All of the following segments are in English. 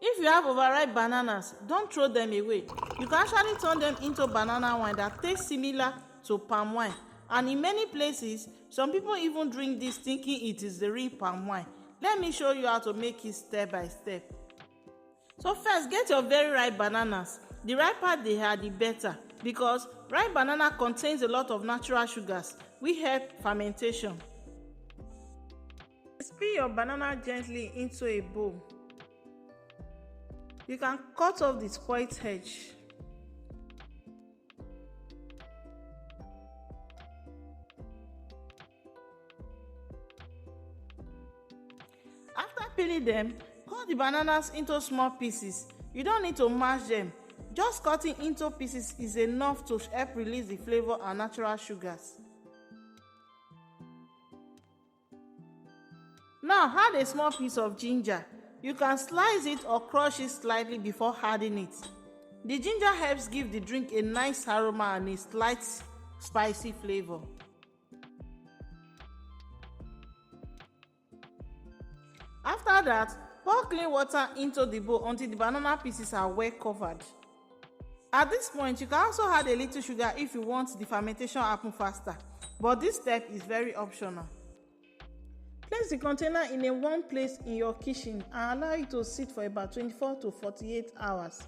If you have overripe bananas, don't throw them away. You can actually turn them into banana wine that tastes similar to palm wine. And in many places, some people even drink this thinking it is the real palm wine. Let me show you how to make it step by step. So first, get your very ripe bananas. The riper they are, the better, because ripe banana contains a lot of natural sugars which help fermentation. Peel your banana gently into a bowl. You can cut off the spoiled edge. After peeling them, cut the bananas into small pieces. You don't need to mash them. Just cutting into pieces is enough to help release the flavor and natural sugars. Now add a small piece of ginger. You can slice it or crush it slightly before adding it. The ginger helps give the drink a nice aroma and a slight spicy flavor. After that, pour clean water into the bowl until the banana pieces are well covered. At this point, you can also add a little sugar if you want the fermentation to happen faster, but this step is very optional. Place the container in a warm place in your kitchen and allow it to sit for about 24 to 48 hours.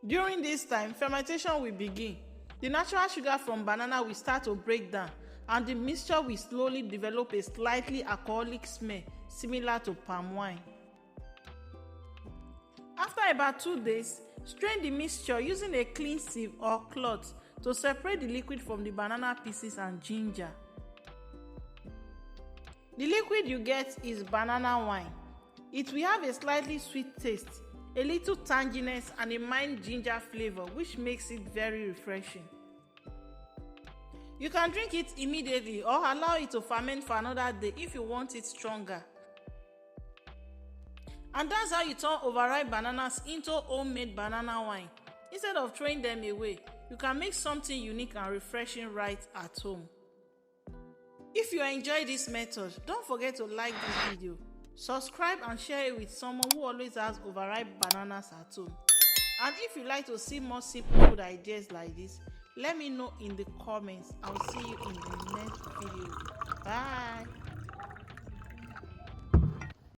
During this time, fermentation will begin. The natural sugar from banana will start to break down, and the mixture will slowly develop a slightly alcoholic smell similar to palm wine. After about 2 days, strain the mixture using a clean sieve or cloth to separate the liquid from the banana pieces and ginger. The liquid you get is banana wine. It will have a slightly sweet taste, a little tanginess, and a mild ginger flavor, which makes it very refreshing. You can drink it immediately or allow it to ferment for another day if you want it stronger. And that's how you turn overripe bananas into homemade banana wine. Instead of throwing them away, you can make something unique and refreshing right at home. If you enjoy this method, don't forget to like this video, subscribe and share it with someone who always has overripe bananas at home. And if you like to see more simple food ideas like this, let me know in the comments. I'll see you in the next video. Bye.